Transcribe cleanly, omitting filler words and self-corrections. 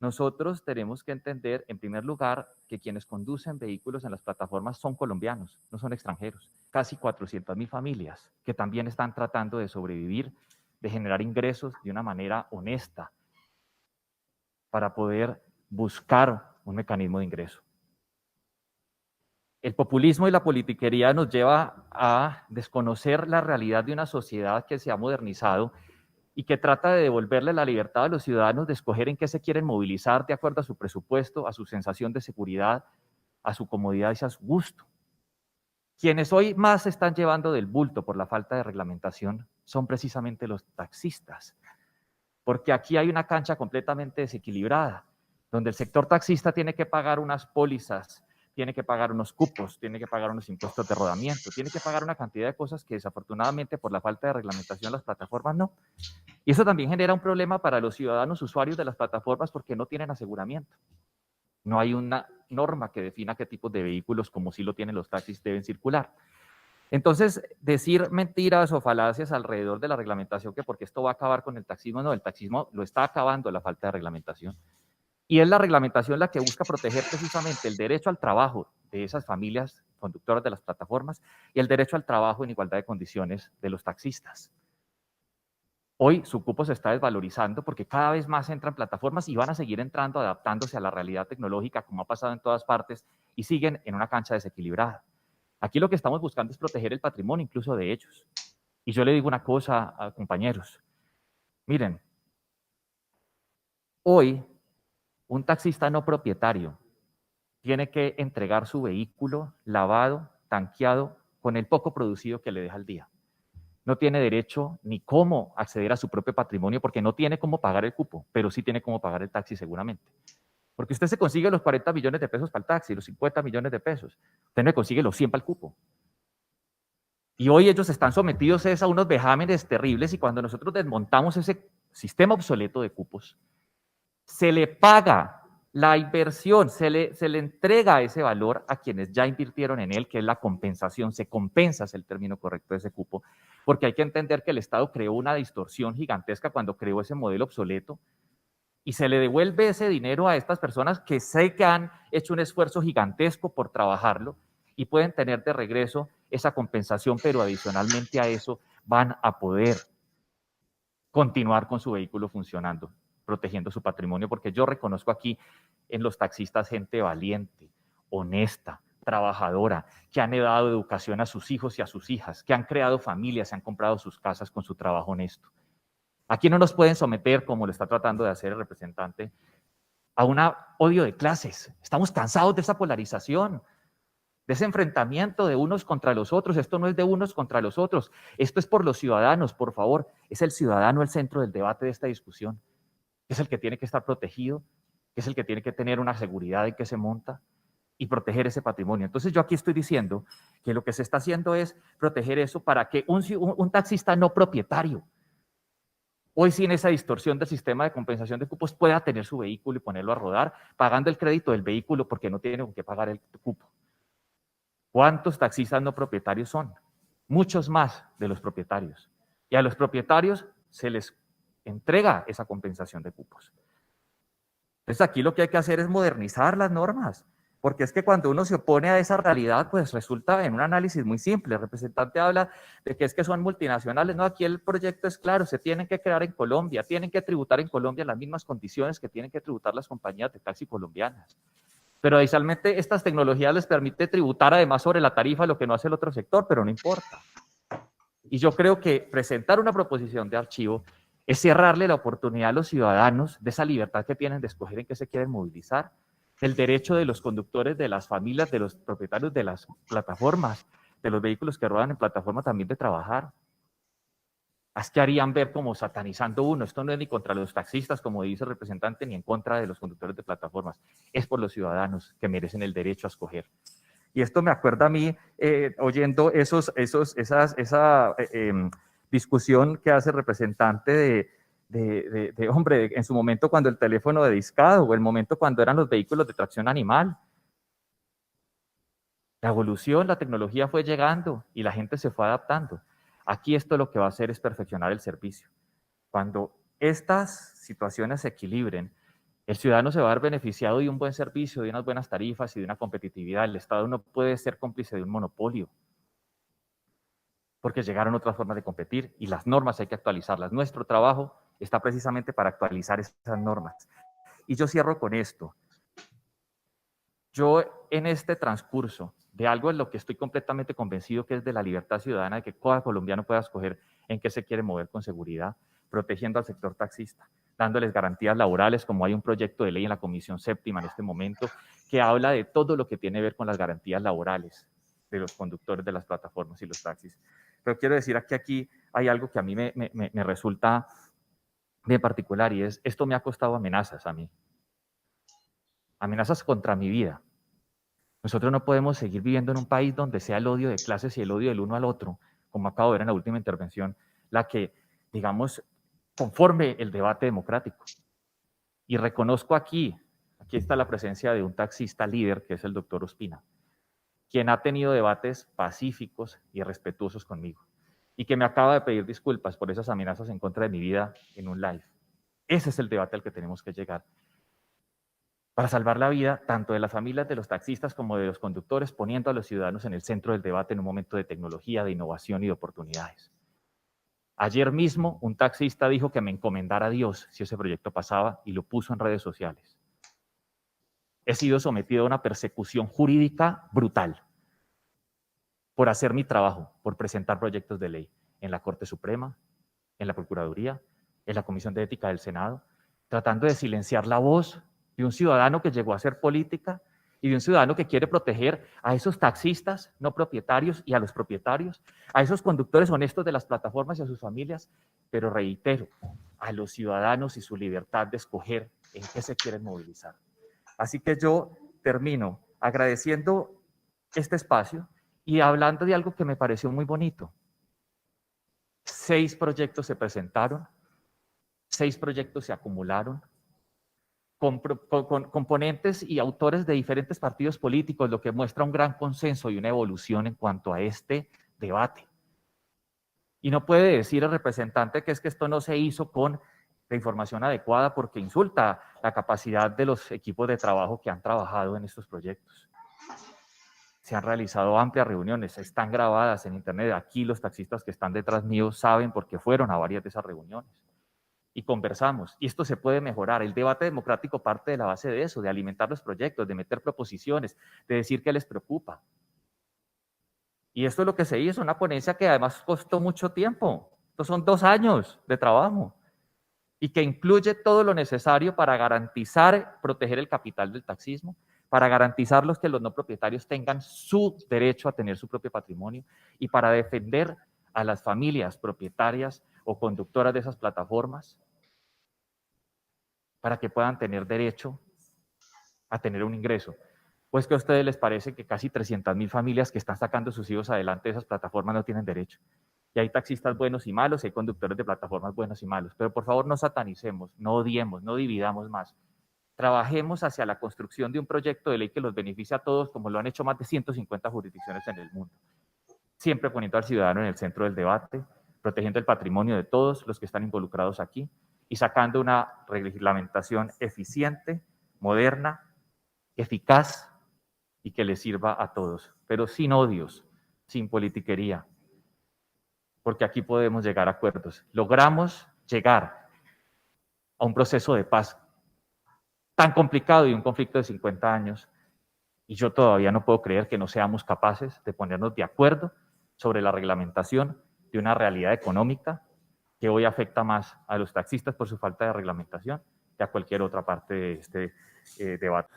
nosotros tenemos que entender, en primer lugar, que quienes conducen vehículos en las plataformas son colombianos, no son extranjeros. Casi 400.000 familias que también están tratando de sobrevivir, de generar ingresos de una manera honesta para poder buscar un mecanismo de ingreso. El populismo y la politiquería nos lleva a desconocer la realidad de una sociedad que se ha modernizado y que trata de devolverle la libertad a los ciudadanos de escoger en qué se quieren movilizar de acuerdo a su presupuesto, a su sensación de seguridad, a su comodidad y a su gusto. Quienes hoy más se están llevando del bulto por la falta de reglamentación son precisamente los taxistas, porque aquí hay una cancha completamente desequilibrada, donde el sector taxista tiene que pagar unas pólizas, tiene que pagar unos cupos, tiene que pagar unos impuestos de rodamiento, tiene que pagar una cantidad de cosas que desafortunadamente por la falta de reglamentación las plataformas no. Y eso también genera un problema para los ciudadanos usuarios de las plataformas porque no tienen aseguramiento. No hay una norma que defina qué tipos de vehículos, como sí lo tienen los taxis, deben circular. Entonces, decir mentiras o falacias alrededor de la reglamentación, que porque esto va a acabar con el taxismo, no, el taxismo lo está acabando la falta de reglamentación. Y es la reglamentación la que busca proteger precisamente el derecho al trabajo de esas familias conductoras de las plataformas y el derecho al trabajo en igualdad de condiciones de los taxistas. Hoy su cupo se está desvalorizando porque cada vez más entran plataformas y van a seguir entrando, adaptándose a la realidad tecnológica, como ha pasado en todas partes, y siguen en una cancha desequilibrada. Aquí lo que estamos buscando es proteger el patrimonio incluso de ellos. Y yo le digo una cosa a compañeros. Miren, hoy un taxista no propietario tiene que entregar su vehículo lavado, tanqueado, con el poco producido que le deja al día. No tiene derecho ni cómo acceder a su propio patrimonio porque no tiene cómo pagar el cupo, pero sí tiene cómo pagar el taxi seguramente. Porque usted se consigue los 40 millones de pesos para el taxi, los 50 millones de pesos. Usted no consigue los 100 para el cupo. Y hoy ellos están sometidos a unos vejámenes terribles y cuando nosotros desmontamos ese sistema obsoleto de cupos, se le paga la inversión, se le entrega ese valor a quienes ya invirtieron en él, que es la compensación, se compensa, es el término correcto de ese cupo, porque hay que entender que el Estado creó una distorsión gigantesca cuando creó ese modelo obsoleto y se le devuelve ese dinero a estas personas que sé que han hecho un esfuerzo gigantesco por trabajarlo y pueden tener de regreso esa compensación, pero adicionalmente a eso van a poder continuar con su vehículo funcionando, protegiendo su patrimonio, porque yo reconozco aquí en los taxistas gente valiente, honesta, trabajadora, que han dado educación a sus hijos y a sus hijas, que han creado familias, se han comprado sus casas con su trabajo honesto. Aquí no nos pueden someter, como lo está tratando de hacer el representante, a un odio de clases. Estamos cansados de esa polarización, de ese enfrentamiento de unos contra los otros. Esto no es de unos contra los otros, esto es por los ciudadanos, por favor. Es el ciudadano el centro del debate de esta discusión. Es el que tiene que estar protegido, es el que tiene que tener una seguridad en que se monta y proteger ese patrimonio. Entonces yo aquí estoy diciendo que lo que se está haciendo es proteger eso para que un taxista no propietario, hoy sin esa distorsión del sistema de compensación de cupos, pueda tener su vehículo y ponerlo a rodar, pagando el crédito del vehículo porque no tiene con qué pagar el cupo. ¿Cuántos taxistas no propietarios son? Muchos más de los propietarios. Y a los propietarios se les entrega esa compensación de cupos. Entonces aquí lo que hay que hacer es modernizar las normas, porque es que cuando uno se opone a esa realidad, pues resulta en un análisis muy simple. El representante habla de que es que son multinacionales. No, aquí el proyecto es claro, se tienen que crear en Colombia, tienen que tributar en Colombia las mismas condiciones que tienen que tributar las compañías de taxi colombianas. Pero adicionalmente estas tecnologías les permite tributar además sobre la tarifa, lo que no hace el otro sector, pero no importa. Y yo creo que presentar una proposición de archivo es cerrarle la oportunidad a los ciudadanos de esa libertad que tienen de escoger en qué se quieren movilizar, el derecho de los conductores, de las familias, de los propietarios de las plataformas, de los vehículos que ruedan en plataforma también de trabajar. Es que harían ver como satanizando uno. Esto no es ni contra los taxistas, como dice el representante, ni en contra de los conductores de plataformas. Es por los ciudadanos que merecen el derecho a escoger. Y esto me acuerda a mí, oyendo esa discusión que hace el representante hombre, en su momento cuando el teléfono de discado o el momento cuando eran los vehículos de tracción animal. La evolución, la tecnología fue llegando y la gente se fue adaptando. Aquí esto lo que va a hacer es perfeccionar el servicio. Cuando estas situaciones se equilibren, El ciudadano se va a ver beneficiado de un buen servicio, de unas buenas tarifas y de una competitividad. El Estado no puede ser cómplice de un monopolio, porque llegaron otras formas de competir y las normas hay que actualizarlas. Nuestro trabajo está precisamente para actualizar esas normas. Y yo cierro con esto. Yo en este transcurso de algo en lo que estoy completamente convencido que es de la libertad ciudadana, de que cada colombiano pueda escoger en qué se quiere mover con seguridad, protegiendo al sector taxista, dándoles garantías laborales, como hay un proyecto de ley en la Comisión Séptima en este momento, que habla de todo lo que tiene que ver con las garantías laborales de los conductores de las plataformas y los taxis. Pero quiero decir que aquí hay algo que a mí me resulta bien particular y es, esto me ha costado amenazas a mí, amenazas contra mi vida. Nosotros no podemos seguir viviendo en un país donde sea el odio de clases y el odio del uno al otro, como acabo de ver en la última intervención, la que, digamos, conforme el debate democrático. Y reconozco aquí está la presencia de un taxista líder, que es el doctor Ospina, quien ha tenido debates pacíficos y respetuosos conmigo, y que me acaba de pedir disculpas por esas amenazas en contra de mi vida en un live. Ese es el debate al que tenemos que llegar, para salvar la vida tanto de las familias de los taxistas como de los conductores, poniendo a los ciudadanos en el centro del debate en un momento de tecnología, de innovación y de oportunidades. Ayer mismo un taxista dijo que me encomendara a Dios si ese proyecto pasaba y lo puso en redes sociales. He sido sometido a una persecución jurídica brutal por hacer mi trabajo, por presentar proyectos de ley en la Corte Suprema, en la Procuraduría, en la Comisión de Ética del Senado, tratando de silenciar la voz de un ciudadano que llegó a hacer política y de un ciudadano que quiere proteger a esos taxistas no propietarios y a los propietarios, a esos conductores honestos de las plataformas y a sus familias, pero reitero, a los ciudadanos y su libertad de escoger en qué se quieren movilizar. Así que yo termino agradeciendo este espacio y hablando de algo que me pareció muy bonito. 6 proyectos se presentaron, 6 proyectos se acumularon, con componentes y autores de diferentes partidos políticos, lo que muestra un gran consenso y una evolución en cuanto a este debate. Y no puede decir el representante que es que esto no se hizo con la información adecuada porque insulta la capacidad de los equipos de trabajo que han trabajado en estos proyectos. Se han realizado amplias reuniones, están grabadas en internet. Aquí los taxistas que están detrás mío saben porque fueron a varias de esas reuniones. Y conversamos, y esto se puede mejorar. El debate democrático parte de la base de eso, de alimentar los proyectos, de meter proposiciones, de decir qué les preocupa. Y esto es lo que se hizo, una ponencia que además costó mucho tiempo. Estos son 2 años de trabajo y que incluye todo lo necesario para garantizar, proteger el capital del taxismo, para garantizar que los no propietarios tengan su derecho a tener su propio patrimonio y para defender a las familias propietarias o conductoras de esas plataformas para que puedan tener derecho a tener un ingreso. Pues que a ustedes les parece que casi 300.000 familias que están sacando sus hijos adelante de esas plataformas no tienen derecho. Y hay taxistas buenos y malos, y hay conductores de plataformas buenos y malos. Pero por favor no satanicemos, no odiemos, no dividamos más. Trabajemos hacia la construcción de un proyecto de ley que los beneficie a todos, como lo han hecho más de 150 jurisdicciones en el mundo. Siempre poniendo al ciudadano en el centro del debate, protegiendo el patrimonio de todos los que están involucrados aquí y sacando una reglamentación eficiente, moderna, eficaz y que le sirva a todos, pero sin odios, sin politiquería, porque aquí podemos llegar a acuerdos. Logramos llegar a un proceso de paz tan complicado y un conflicto de 50 años, y yo todavía no puedo creer que no seamos capaces de ponernos de acuerdo sobre la reglamentación de una realidad económica que hoy afecta más a los taxistas por su falta de reglamentación que a cualquier otra parte de este debate.